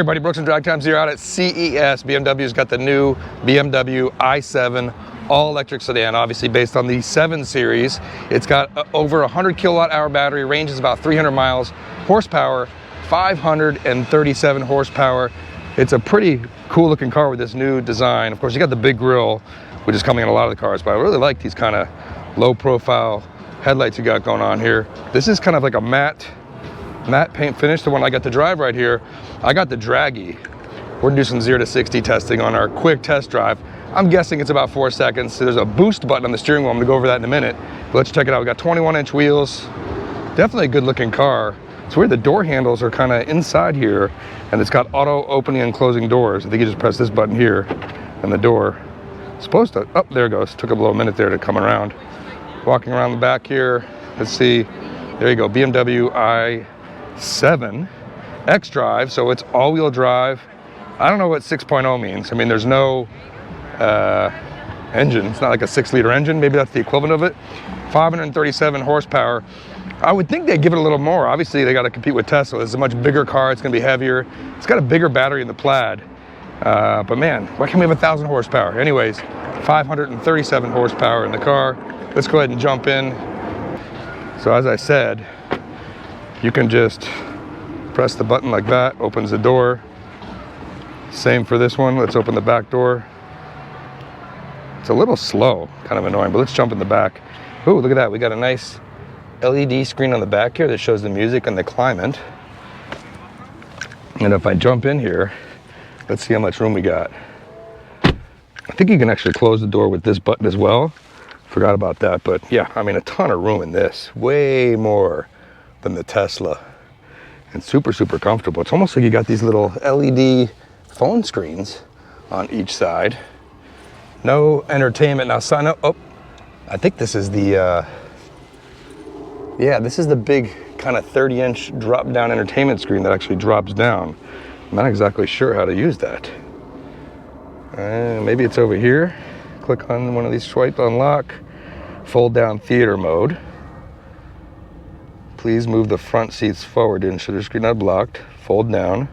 Everybody, Brooks and Drag Times here out at CES. BMW's got the new BMW i7 all-electric sedan, obviously based on the 7 Series. It's got over 100 kilowatt-hour battery, range is about 300 miles, horsepower 537 horsepower. It's a pretty cool-looking car with this new design. Of course, you got the big grille, which is coming in a lot of the cars, but I really like these kind of low-profile headlights you got going on here. This is kind of like a matte paint finish, the one I got to drive right here. I got the Draggy. We're gonna do some 0 to 60 testing on our quick test drive. I'm guessing it's about 4 seconds. So there's a boost button on the steering wheel. I'm gonna go over that in a minute. But let's check it out. We got 21-inch wheels. Definitely a good looking car. It's weird, the door handles are kind of inside here, and it's got auto opening and closing doors. I think you just press this button here, and the door is supposed to, oh, there it goes. Took a little minute there to come around. Walking around the back here, let's see. There you go, BMW i7 X-Drive, so it's all-wheel drive. I don't know what 6.0 means. I mean, there's no engine. It's not like a 6-liter engine. Maybe that's the equivalent of it. 537 horsepower. I would think they'd give it a little more. Obviously, they got to compete with Tesla. It's a much bigger car. It's going to be heavier. It's got a bigger battery in the Plaid. But man, why can't we have 1,000 horsepower? Anyways, 537 horsepower in the car. Let's go ahead and jump in. So as I said, you can just press the button like that, opens the door. Same for this one. Let's open the back door. It's a little slow, kind of annoying, but let's jump in the back. Ooh, look at that. We got a nice LED screen on the back here that shows the music and the climate. And if I jump in here, let's see how much room we got. I think you can actually close the door with this button as well. Forgot about that, but yeah, I mean, a ton of room in this. Way more than the Tesla. And super, super comfortable. It's almost like you got these little LED phone screens on each side. No entertainment. Now sign up. Oh, I think this is the, yeah, this is the big kind of 30-inch drop-down entertainment screen that actually drops down. I'm not exactly sure how to use that. Maybe it's over here. Click on one of these, swipe, unlock, fold down theater mode. Please move the front seats forward. Ensure the screen not blocked. Fold down.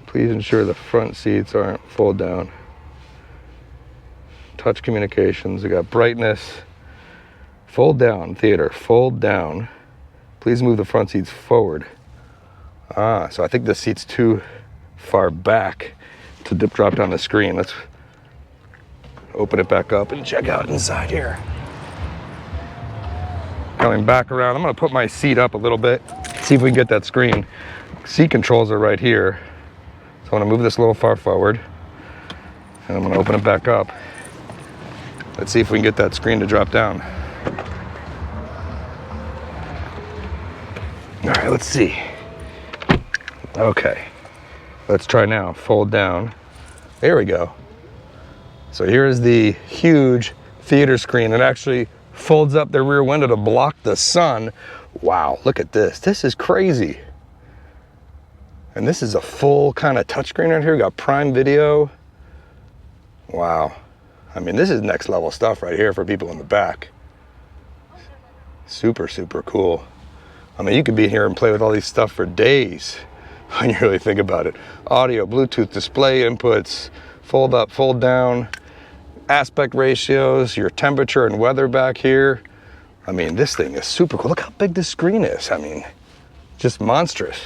Please ensure the front seats aren't fold down. Touch communications. We got brightness. Fold down, theater. Fold down. Please move the front seats forward. Ah, so I think the seat's too far back to drop down the screen. Let's open it back up and check out inside here. Coming back around, I'm gonna put my seat up a little bit, see if we can get that screen. Seat controls are right here. So I'm gonna move this a little far forward, and I'm gonna open it back up. Let's see if we can get that screen to drop down. All right, let's see. Okay, let's try now. Fold down. There we go. So here's the huge theater screen. It actually folds up the rear window to block the sun. Wow, look at this. This is crazy. And this is a full kind of touchscreen right here. We got Prime Video. Wow. I mean, this is next level stuff right here for people in the back. Super, super cool. I mean, you could be here and play with all these stuff for days when you really think about it. Audio, Bluetooth, display inputs, fold up, fold down, aspect ratios, your temperature and weather back here. I mean, this thing is super cool. Look how big this screen is. I mean, just monstrous.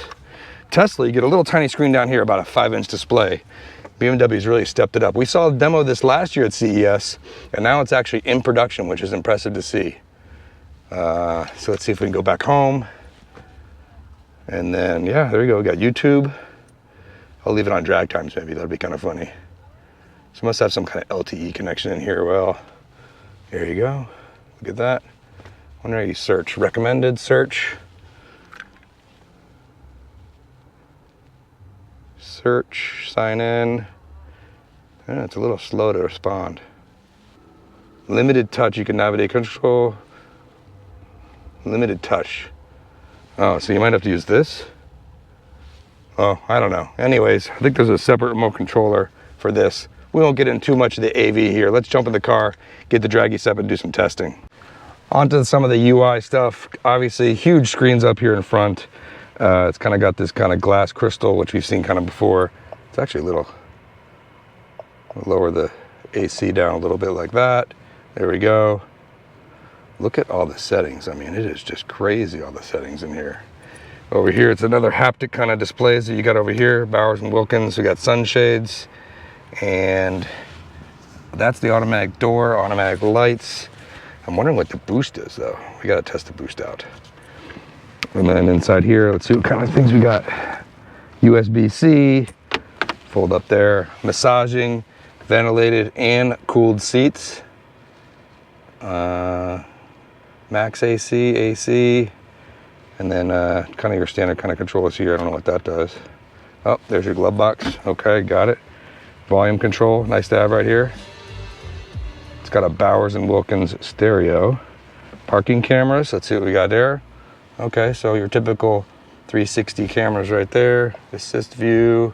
Tesla, you get a little tiny screen down here, about a 5-inch display. BMW's really stepped it up. We saw a demo of this last year at CES, and now it's actually in production, which is impressive to see. So let's see if we can go back home. And then, yeah, there you go. We got YouTube. I'll leave it on drag times maybe. That'd be kind of funny. So it must have some kind of LTE connection in here. Well, there you go. Look at that. I wonder how you search. Recommended search. Search, sign in. It's a little slow to respond. Limited touch, you can navigate control. Limited touch. Oh, so you might have to use this. Oh, I don't know. Anyways, I think there's a separate remote controller for this. We won't get into too much of the AV here. Let's jump in the car, get the Draggy 7, do some testing. onto some of the UI stuff. Obviously, huge screens up here in front. It's kind of got this kind of glass crystal, which we've seen kind of before. It's actually a little, lower the AC down a little bit like that. There we go. Look at all the settings. I mean, it is just crazy, all the settings in here. Over here, it's another haptic kind of displays that you got over here. Bowers and Wilkins, we got sunshades, and that's the automatic door, automatic lights. I'm wondering what the boost is though. We got to test the boost out. And then inside here, let's see what kind of things we got. USB-C, fold up there, massaging, ventilated and cooled seats. Max AC, AC, and then kind of your standard kind of controls here. I don't know what that does. Oh, there's your glove box. Okay, got it. Volume control, nice to have right here. It's got a Bowers and Wilkins stereo. Parking cameras, let's see what we got there. Okay, so your typical 360 cameras right there. Assist view,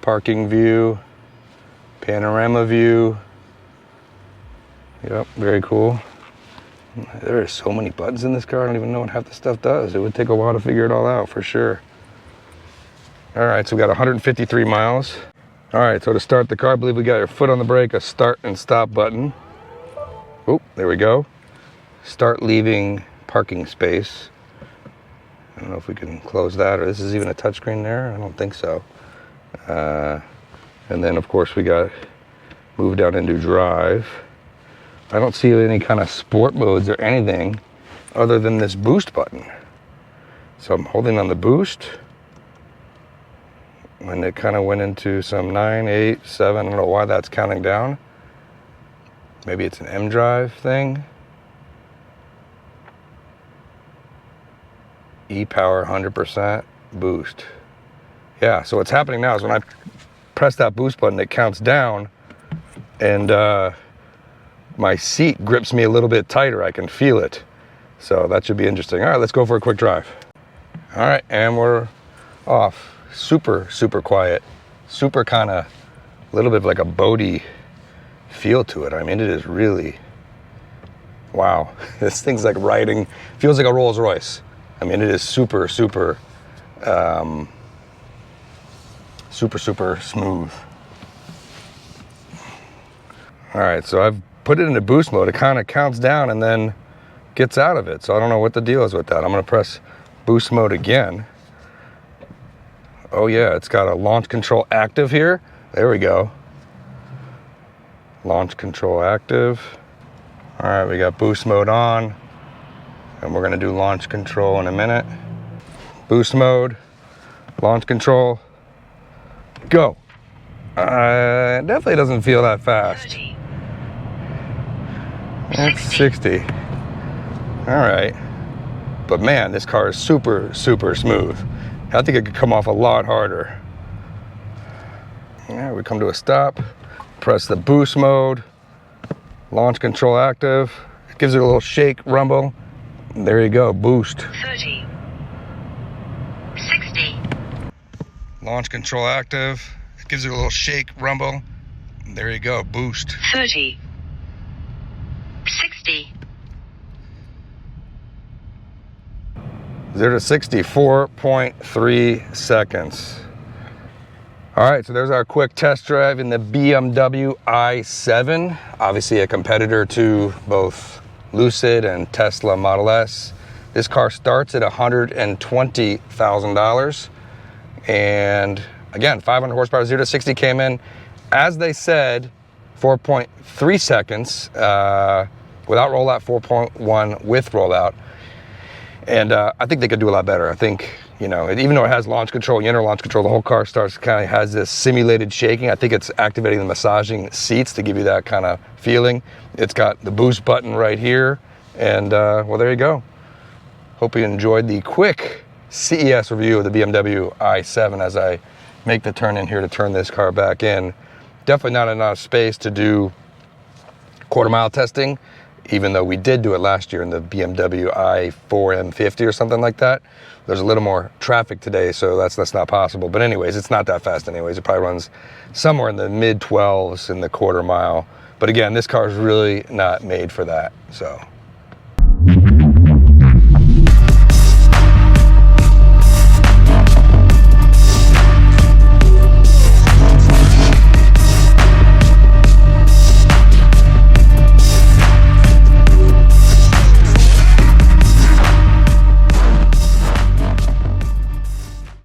parking view, panorama view. Yep, very cool. There are so many buttons in this car, I don't even know what half the stuff does. It would take a while to figure it all out for sure. All right, so we got 153 miles. All right, so to start the car, I believe we got your foot on the brake, a start and stop button. Oh, there we go. Start leaving parking space. I don't know if we can close that, or this is even a touchscreen there. I don't think so. And then of course we got move down into drive. I don't see any kind of sport modes or anything other than this boost button. So I'm holding on the boost. And it kind of went into some 9, 8, 7. I don't know why that's counting down. Maybe it's an M drive thing. E-Power 100% boost. Yeah, so what's happening now is when I press that boost button, it counts down, and my seat grips me a little bit tighter. I can feel it. So that should be interesting. All right, let's go for a quick drive. All right, and we're off. Super, super quiet. Super kind of, a little bit of like a boaty feel to it. I mean, it is really, wow. This thing's like riding, feels like a Rolls Royce. I mean, it is super, super, super, super smooth. All right, so I've put it into boost mode. It kind of counts down and then gets out of it. So I don't know what the deal is with that. I'm gonna press boost mode again. Oh yeah, it's got a launch control active here. There we go. Launch control active. All right, we got boost mode on, and we're gonna do launch control in a minute. Boost mode, launch control, go. It definitely doesn't feel that fast. 30. That's 60. All right. But man, this car is super, super smooth. I think it could come off a lot harder. All right, we come to a stop, press the boost mode, launch control active. It gives it a little shake, rumble. There you go, boost. 30. 60. Launch control active. It gives it a little shake, rumble. There you go, boost. 30. 60. 0 to 60, 4.3 seconds. All right, so there's our quick test drive in the BMW i7. Obviously a competitor to both Lucid and Tesla Model S. This car starts at $120,000. And again, 500 horsepower, 0 to 60 came in, as they said, 4.3 seconds without rollout, 4.1 with rollout. And I think they could do a lot better. I think, you know, even though it has launch control, inner launch control, the whole car starts kind of has this simulated shaking. I think it's activating the massaging seats to give you that kind of feeling. It's got the boost button right here. And well, there you go. Hope you enjoyed the quick CES review of the BMW i7 as I make the turn in here to turn this car back in. Definitely not enough space to do quarter-mile testing, even though we did do it last year in the BMW i4 M50 or something like that. There's a little more traffic today, so that's not possible. But anyways, it's not that fast anyways. It probably runs somewhere in the mid-12s in the quarter mile. But again, this car is really not made for that, so.